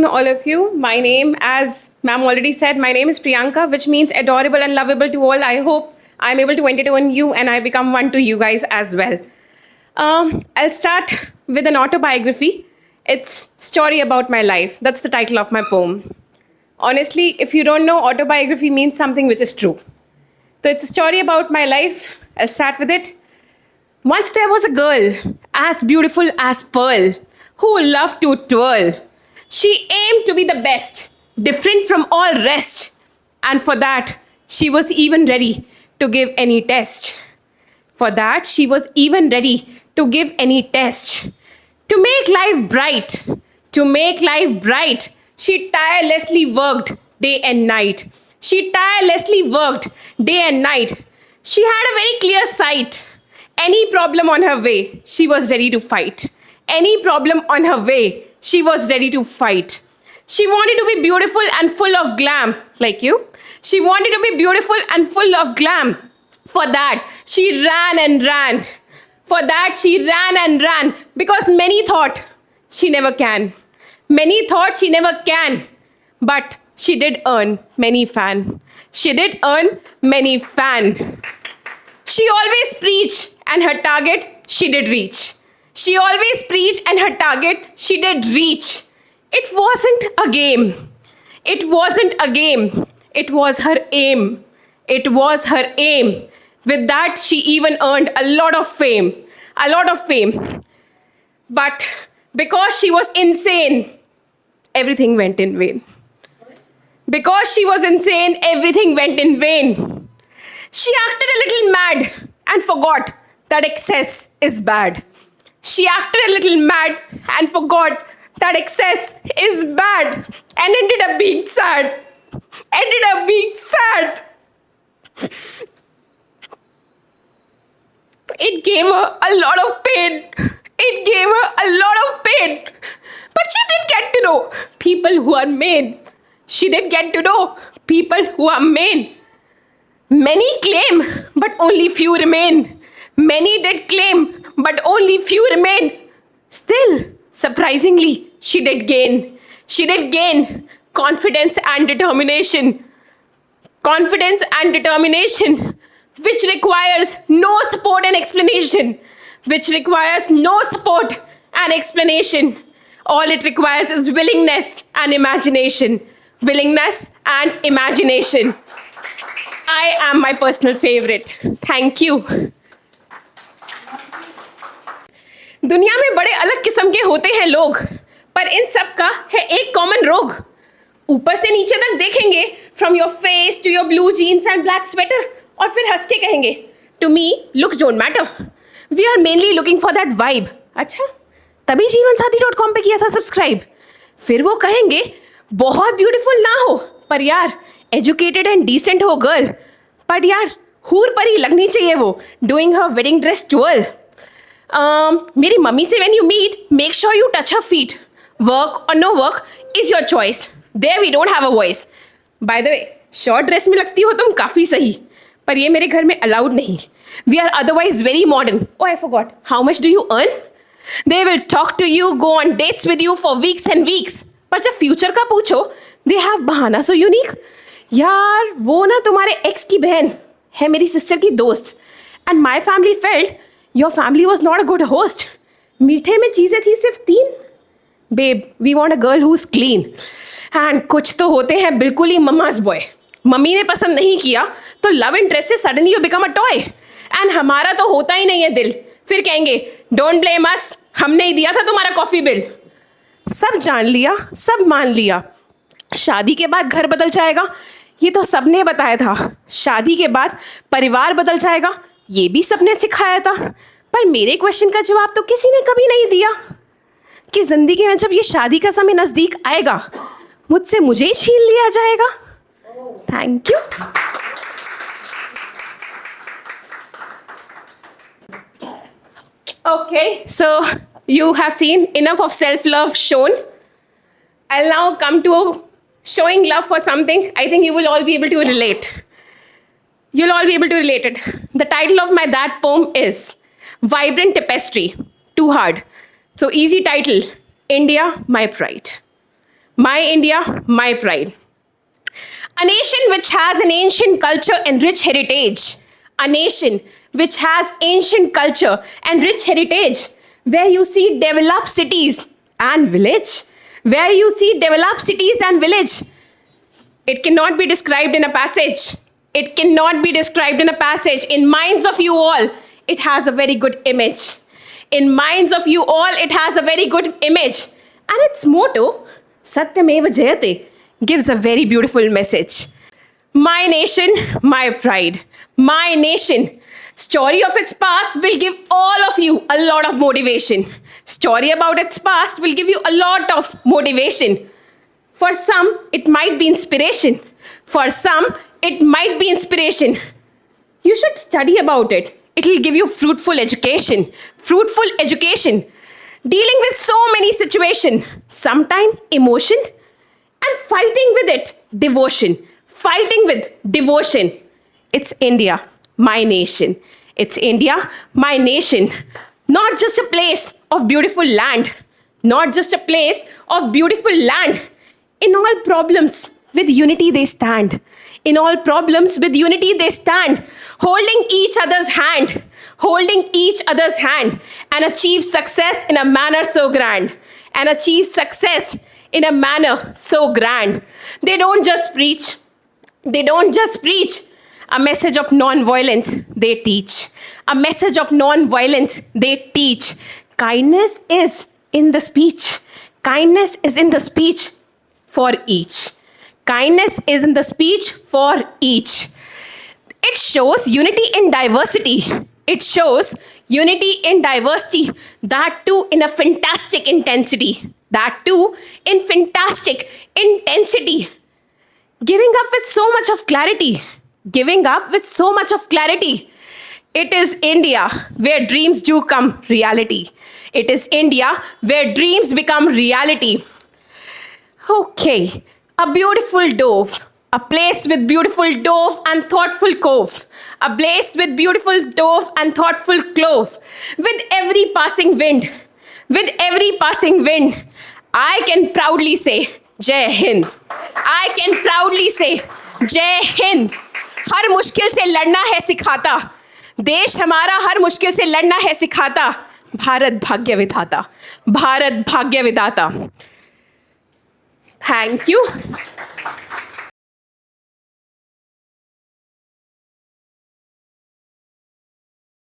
afternoon, all of you. My name, as ma'am already said, my name is Priyanka, which means adorable and lovable to all. I hope I'm able to entertain you and I become one to you guys as well. I'll start with an autobiography. It's story about my life. That's the title of my poem. Honestly, if you don't know, autobiography means something which is true. So it's a story about my life. I'll start with it. Once there was a girl, as beautiful as pearl, who loved to twirl. She aimed to be the best, different from all rest. And for that, she was even ready to give any test. For that, she was even ready to give any test. To make life bright, to make life bright, she tirelessly worked day and night. She tirelessly worked day and night. She had a very clear sight. Any problem on her way, she was ready to fight. Any problem on her way, she was ready to fight. She wanted to be beautiful and full of glam, like you. She wanted to be beautiful and full of glam. For that, she ran and ran. For that, she ran and ran because many thought she never can. Many thought she never can. But she did earn many fan. She did earn many fan. She always preached and her target she did reach. She always preached and her target she did reach. It wasn't a game. It wasn't a game. It was her aim. It was her aim. With that, she even earned a lot of fame. A lot of fame. But because she was insane, everything went in vain. Because she was insane, everything went in vain. She acted a little mad and forgot that excess is bad. She acted a little mad and forgot that excess is bad and ended up being sad. Ended up being sad. It gave her a lot of pain. It gave her a lot of pain. But she did get to know people who are mean. She did get to know people who are mean. Many claim, but only few remain. Many did claim, but only few remain. Still, surprisingly, she did gain. She did gain confidence and determination. Confidence and determination, which requires no support and explanation. Which requires no support and explanation. All it requires is willingness and imagination. Willingness and imagination. I am my personal favorite. Thank you. दुनिया में बड़े अलग किस्म के होते हैं लोग, पर इन सब का है एक कॉमन रोग. ऊपर से नीचे तक देखेंगे, from your face to your blue jeans and black sweater, और फिर हंस के कहेंगे, to me looks don't matter. We are mainly looking for that vibe. अच्छा, तभी जीवनसाथी.com पे किया था सब्सक्राइब. फिर वो कहेंगे, बहुत ब्यूटीफुल ना हो, पर यार एजुकेटेड एंड डिसेंट हो गर्ल. पर यार हूर परी लगनी चाहिए वो, doing her wedding dress to all. मेरी मम्मी से when you meet, make sure you touch her feet. Work or no work is your choice. There we don't have a voice. By the way, short dress में लगती हो तुम काफ़ी सही, पर ये मेरे घर में अलाउड नहीं. We are otherwise very modern. Oh I forgot, how much do you earn? They will talk to you, go on dates with you for weeks and weeks. पर जब फ्यूचर का पूछो, दे हैव बहाना so unique. यार वो ना तुम्हारे x की बहन है मेरी सिस्टर की दोस्त. And my family felt your family was not a good host. मीठे में चीज़ें थी सिर्फ 3. Babe, we want a girl who is clean. And कुछ तो होते हैं बिल्कुल ही मम्माज बॉय. मम्मी ने पसंद नहीं किया तो लव इंटरेस्ट से suddenly you become a toy. And हमारा तो होता ही नहीं है दिल. फिर कहेंगे डोंट ब्लेम अस, हमने ही दिया था तुम्हारा कॉफ़ी बिल. सब जान लिया, सब मान लिया. शादी के बाद घर बदल जाएगा, ये तो सबने बताया था. शादी के बाद परिवार बदल जाएगा, ये भी सबने सिखाया था. पर मेरे क्वेश्चन का जवाब तो किसी ने कभी नहीं दिया कि जिंदगी में जब ये शादी का समय नज़दीक आएगा, मुझसे मुझे ही छीन लिया जाएगा. Thank you. Okay, so you have seen enough of self-love shown. I'll now come to showing love for something I think you will all be able to relate. You'll all be able to relate it. The title of my that poem is Vibrant Tapestry. Too hard. So easy title, India, My Pride. My India, my pride. A nation which has an ancient culture and rich heritage. A nation which has ancient culture and rich heritage, where you see developed cities and village. Where you see developed cities and village. It cannot be described in a passage. It cannot be described in a passage. In minds of you all, it has a very good image. In minds of you all, it has a very good image. And its motto, Satyameva Jayate, gives a very beautiful message. My nation, my pride. My nation. Story of its past will give all of you a lot of motivation. Story about its past will give you a lot of motivation. For some, it might be inspiration. For some, it might be inspiration. You should study about it. It will give you fruitful education. Fruitful education. Dealing with so many situations. Sometimes emotion and fighting with it. Devotion. Fighting with devotion. It's India, my nation. It's India, my nation. Not just a place of beautiful land. Not just a place of beautiful land. In all problems, with unity they stand. In all problems, with unity they stand. Holding each other's hand. Holding each other's hand. And achieve success in a manner so grand. And achieve success in a manner so grand. They don't just preach. They don't just preach. A message of non-violence, they teach. A message of non-violence, they teach. Kindness is in the speech. Kindness is in the speech for each. Kindness is in the speech for each. It shows unity in diversity. It shows unity in diversity. That too in a fantastic intensity. That too in fantastic intensity. Giving up with so much of clarity. Giving up with so much of clarity. It is India where dreams do come reality. It is India where dreams become reality. Okay, a beautiful dove. A place with beautiful dove and thoughtful cove. A place with beautiful dove and thoughtful clove. With every passing wind. With every passing wind. I can proudly say, Jai Hind. I can proudly say, Jai Hind. हर मुश्किल से लड़ना है सिखाता. देश हमारा हर मुश्किल से लड़ना है सिखाता. भारत भाग्य विधाता. भारत भाग्य विधाता. Thank you.